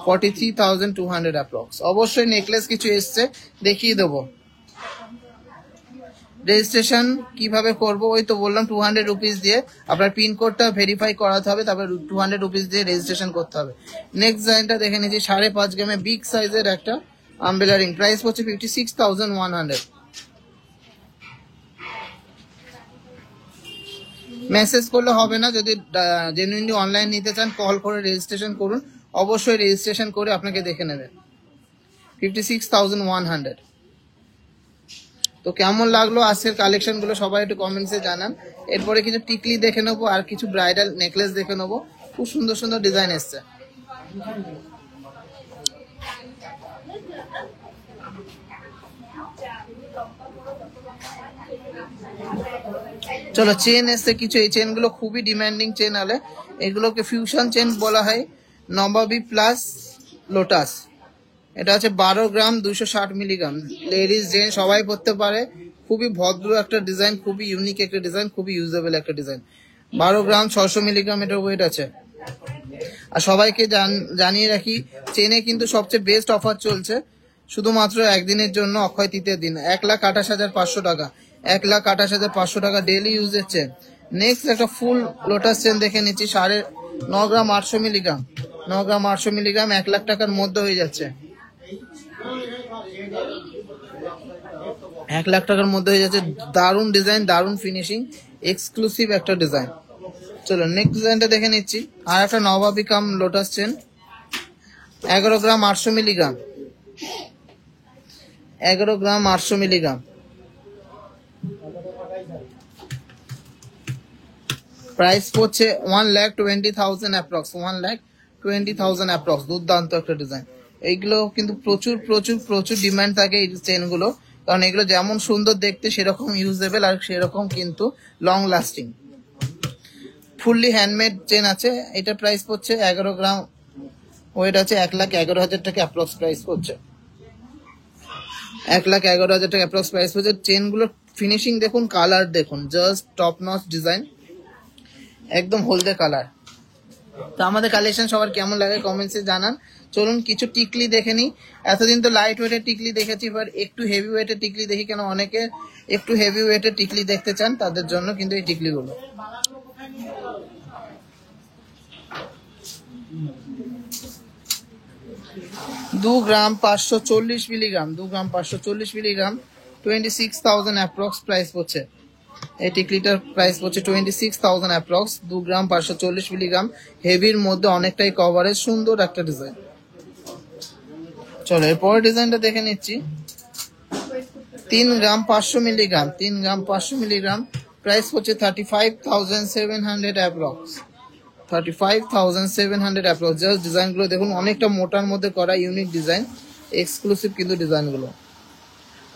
43,200 অ্যাপ্রক্স। অবশ্যই নেকলেস কিছু এসছে, দেখিয়ে দেবো। রেজিস্ট্রেশন কিভাবে করব, ওই তো বললাম 200 রুপিস দিয়ে আপনার পিনকোডটা ভেরিফাই করাতে হবে, তারপর 200 রুপিস দিয়ে রেজিস্ট্রেশন করতে হবে। নেক্সট ডিজাইনটা দেখে নিচ্ছি, 5.5 গ্রামের বিগ সাইজের একটা আমব্রেলা রিং, প্রাইস হচ্ছে 56,100। মেসেজ করলে হবে না, যদি জেনুইনলি অনলাইন নিতে চান কল করে রেজিস্ট্রেশন করুন, অবশ্যই রেজিস্ট্রেশন করে আপনাকে দেখে নেবে। 56,100। তো কেমন লাগলো আজকের কালেকশন গুলো সবাই একটু কমেন্টসে জানান। এরপরে কিছু টিকলি দেখে নেবো আর কিছু ব্রাইডাল নেকলেস দেখে নেবো, খুব সুন্দর সুন্দর ডিজাইন এসছে। চলো চেন এসছে কিছু, এই চেন গুলো খুবই ডিমান্ডিং চেন হলে, এগুলোকে ফিউশন চেন বলা হয়, নবাবী প্লাস লোটাস। এটা হচ্ছে 12 গ্রাম 260 মিলিগ্রাম, লেডিস জেন্টস সবাই পড়তে পারে, খুবই ভদ্র একটা ডিজাইন, খুবই ইউনিক একটা ডিজাইন, খুবই ইউজেবল একটা ডিজাইন। 12 গ্রাম 600 মিলিগ্রাম এটা ওয়েট আছে। আর সবাইকে জানিয়ে রাখি, চেনে কিন্তু সবচেয়ে বেস্ট অফার চলছে, শুধুমাত্র একদিনের জন্য, অক্ষয় তৃতীয়ার দিন, 1,28,500 টাকা, 1,28,500 টাকা ডেইলি ইউজের চেন। নেক্সট একটা ফুল লোটাস চেন দেখে নিচ্ছি, 9 গ্রাম 800 মিলিগ্রাম, 9 গ্রাম 800 মিলিগ্রাম, 1 লাখ টাকার মধ্যে হয়ে যাচ্ছে, 1 লাখ টাকার মধ্যে হয়ে যাচ্ছে। দারুণ ডিজাইন, দারুণ ফিনিশিং, এক্সক্লুসিভ একটা ডিজাইন। চলো নেক্সট ডিজাইনটা দেখে নিচ্ছি, আর একটা নবাবী কাম লোটাস চেন, 11 গ্রাম 800 মিলিগ্রাম, 11 গ্রাম 800 মিলিগ্রাম, প্রাইস পড়ছে 1,20,000 অ্যাপ্রক্স, 1,20,000 অ্যাপ্রক্স। দুর্দান্ত একটা ডিজাইন। এইগুলো কিন্তু প্রচুর প্রচুর প্রচুর ডিমান্ড থাকে এই চেনগুলো, কারণ এগুলো যেমন সুন্দর দেখতে সেরকম ইউজেবল আর সেরকম কিন্তু long lasting. Fully handmade chain আছে, এটা প্রাইস পড়ছে 11 গ্রাম ওয়েট আছে, 1,11,000 টাকা অ্যাপ্রক্স প্রাইস পড়ছে, 1,11,000 টাকা অ্যাপ্রক্স প্রাইস পড়ছে। চেনগুলোর ফিনিশিং দেখুন, কালার দেখুন, জাস্ট টপ নচ ডিজাইন, একদম হলদে কালার। তো আমাদের কালেকশন সবার কেমন লাগে কমেন্টসে জানান। চলুন কিছু টিকলি দেখে নিই। এতদিন তো লাইট ওয়েটের টিকলি দেখেছি, এবার একটু হেভি ওয়েটের টিকলি দেখি, কেন অনেকে একটু হেভি ওয়েটের টিকলি দেখতে চান, তাদের জন্য কিন্তু এই টিকলিগুলো। দু গ্রাম 540 মিলিগ্রাম, 2 গ্রাম 540 মিলিগ্রাম, 26,000 অ্যাপ্রক্স প্রাইস পড়ছে। এই টিকলিটার প্রাইস পড়ছে 26,000 অ্যাপ্রক্স, 2 গ্রাম 540 মিলিগ্রাম, হেভির মধ্যে অনেকটাই কভারেজ, সুন্দর একটা ডিজাইন। চলো এরপরের ডিজাইনটা দেখে নিচ্ছি, 3 গ্রাম 500 মিলিগ্রাম, 3 গ্রাম 500 মিলিগ্রাম, প্রাইস পড়ছে 35,700 অ্যাপ্রক্স, 35,700 অ্যাপ্রক্স। জাস্ট ডিজাইনগুলো দেখুন, অনেকটা মোটার মধ্যে করা, ইউনিক ডিজাইন, এক্সক্লুসিভ কিন্তু ডিজাইনগুলো।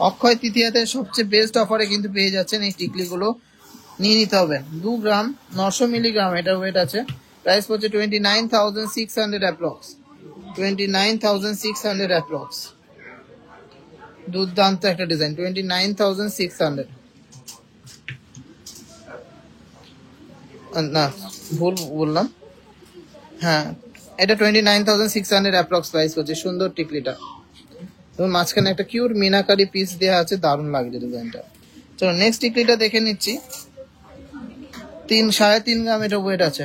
অক্ষয় তৃতীয়াতে সবচেয়ে বেস্ট অফারে কিন্তু পেয়ে যাচ্ছেন এই টিকলিগুলো, নিয়ে নিতে হবে। 2 গ্রাম 900 মিলিগ্রাম এটার ওয়েট আছে, প্রাইস পড়ছে 29,600 অ্যাপ্রক্স, 29,600 অ্যাপ্রক্স। দুর্দান্ত একটা ডিজাইন, 29,600, না ভুল বললাম, হ্যাঁ এটা 29,600 অ্যাপ্রক্স প্রাইস হচ্ছে। সুন্দর টিকলিটা, মাঝখানে একটা কিউট মিনাকারি পিস দেওয়া আছে, দারুণ লাগছে ডিজাইনটা। চলো নেক্সট টিকলিটা দেখে নিচ্ছি, 3.5 গ্রাম এটা ওয়েট আছে,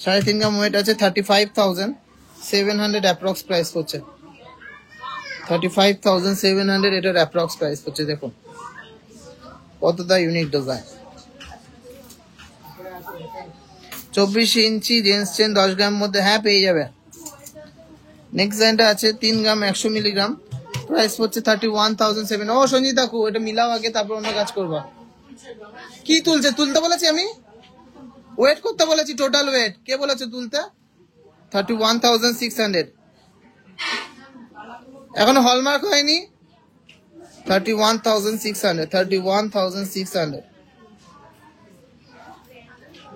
3.5 গ্রাম ওয়েট আছে। 35,700 অ্যাপ্রক্স প্রাইস হচ্ছে, 35,700 এটার অ্যাপ্রক্স প্রাইস হচ্ছে। দেখুন কতটা ইউনিক ডিজাইন। 24 ইঞ্চি জেন্টস চেন 10 গ্রাম মধ্যে, হ্যাঁ পেয়ে যাবে। নেক্সট ডিজাইনটা আছে 3 গ্রাম 100 মিলিগ্রাম, প্রাইস হচ্ছে 31,700। ও সঞ্জিতা কু, এটা মিলাও আগে তারপর অন্য কাজ করবা। কি তুলছে? তুলতে বলেছি আমি, ওয়েট করতে বলেছি, টোটাল ওয়েট কে বলেছে তুলতে? 31,600, এখনো হলমার্ক হয়নি। 31,600, 31,600।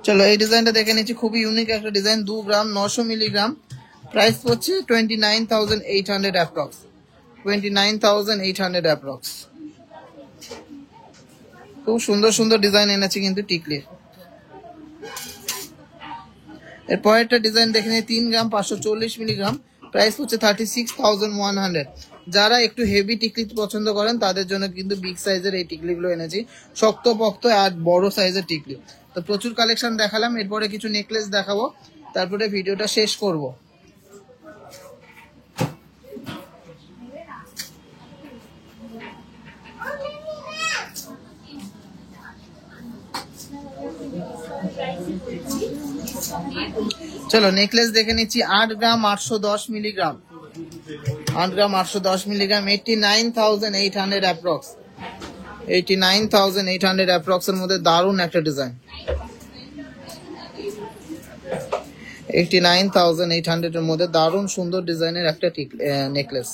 চলো এই ডিজাইনটা দেখে নিচ্ছি, খুবই ইউনিক একটা ডিজাইন। 2 গ্রাম 900 মিলিগ্রাম, প্রাইস পড়ছে 29,800 অ্যাপ্রক্স, 29,800 অ্যাপ্রক্স। খুব সুন্দর সুন্দর ডিজাইন এনেছে কিন্তু টিকলির। এরপর একটা ডিজাইন দেখে নিই, 3 গ্রাম 540 মিলিগ্রাম, প্রাইস হচ্ছে 36,100। যারা একটু হেভি টিকলি পছন্দ করেন তাদের জন্য কিন্তু বিগ সাইজের এই টিকলিগুলো এনেছি, শক্ত পক্ত আর বড় সাইজের টিকলি। তো প্রচুর কালেকশন দেখালাম, এরপরে কিছু নেকলেস দেখাবো, তারপরে ভিডিওটা শেষ করব। চলো নেকলেস দেখে নিচ্ছি। 8 গ্রাম 810 মিলিগ্রাম, 8 গ্রাম 810 মিলিগ্রাম, 89,800 অ্যাপ্রক্স, 89,800 অ্যাপ্রক্স এর মধ্যে দারুণ একটা ডিজাইন। 89,800 এর মধ্যে দারুণ সুন্দর ডিজাইনের একটা নেকলেস।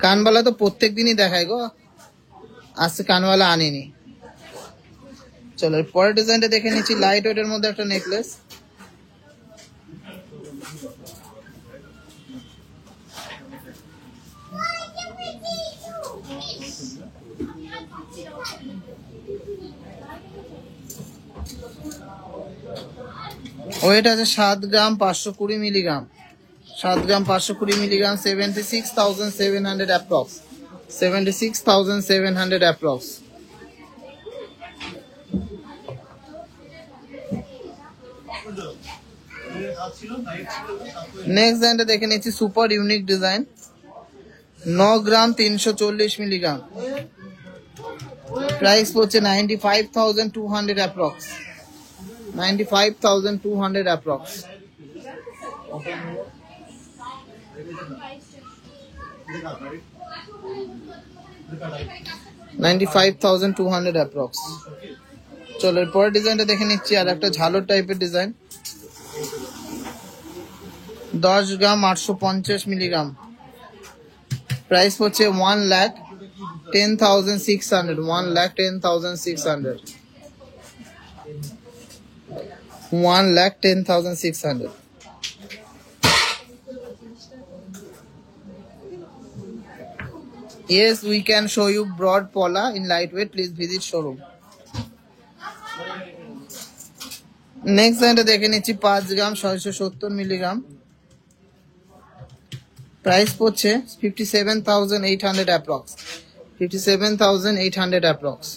কানবালা তো প্রত্যেক দিনই দেখায় গো, আজকে কানবালা আনিনি। চলো পরের ডিজাইনটা দেখে নিচ্ছি, লাইট ওয়েট এর মধ্যে একটা নেকলেস। ওয়েট আছে 7 গ্রাম 520 মিলিগ্রাম, 7 গ্রাম 520 মিলিগ্রাম, 76,700 অ্যাপ্রক্স, 76,700 অ্যাপ্রক্স। নেক্সট ডিজাইনটা দেখে নিচ্ছি, সুপার ইউনিক ডিজাইন। 9 গ্রাম 340 মিলিগ্রাম, প্রাইস পড়ছে 95,200 অ্যাপ্রক্স, 95,200 অ্যাপ্রক্স। 95,200 অ্যাপ্রক্স। চলো এরপরের ডিজাইনটা দেখে নিচ্ছি, আর একটা ঝালর টাইপের ডিজাইন। 10 গ্রাম 850 মিলিগ্রাম, প্রাইস হচ্ছে 1,10,600, 1,10,600, 1,10,600। Yes, we can show you broad pola in lightweight. Please visit showroom. Next লাইনটা দেখে নিচ্ছি, 5 গ্রাম 670 মিলিগ্রাম, প্রাইস পড়ছে 57,800 অ্যাপ্রক্স, 57,800 অ্যাপ্রক্স।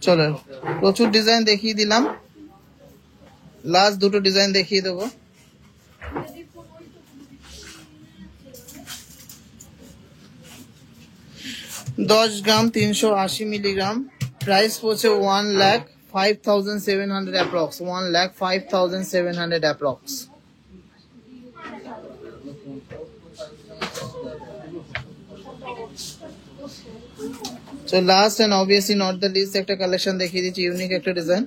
চলো প্রচুর ডিজাইন দেখিয়ে দিলাম, লাস্ট দুটো ডিজাইন দেখিয়ে দেবো। দশ গ্রাম 380 মিলিগ্রাম, প্রাইস পড়ছে 1,05,700 approx, 1,05,700 approx. So last and obviously not the least একটা কালেকশন দেখিয়ে দিচ্ছি, ইউনিক একটা ডিজাইন।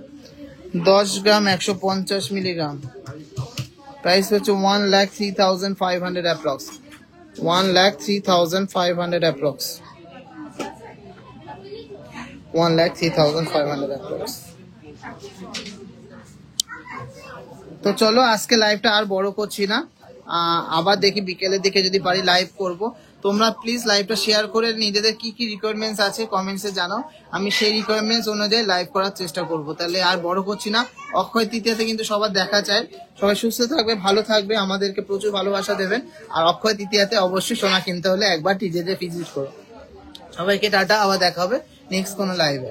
10 গ্রাম 150 মিলিগ্রাম, প্রাইস হচ্ছে 1,03,500 অ্যাপ্রক্স, 1,03,500 অ্যাপ্রক্স, 1,03,500 অ্যাপ্রক্স। তো চলো আজকে লাইভটা আর বড় করছি না, আবার দেখি বিকেলের দিকে যদি পারি লাইভ করব। তোমরা প্লিজ লাইভটা শেয়ার করে নিজেদের কি কি রিকোয়ারমেন্টস আছে কমেন্টসে জানাও, আমি সেই রিকোয়ারমেন্টস অনুযায়ী লাইভ করার চেষ্টা করব। তাহলে আর বড় করছি না, অক্ষয় তৃতীয়াতে কিন্তু সবার দেখা চাই। সবাই সুস্থ থাকবে, ভালো থাকবে, আমাদেরকে প্রচুর ভালোবাসা দেবেন। আর অক্ষয় তৃতীয়াতে অবশ্যই সোনা কিনতে হলে একবার টিজেতে ভিজিট করো। সবাইকে টাটা, আবার দেখা হবে নেক্সট কোনো লাইভে।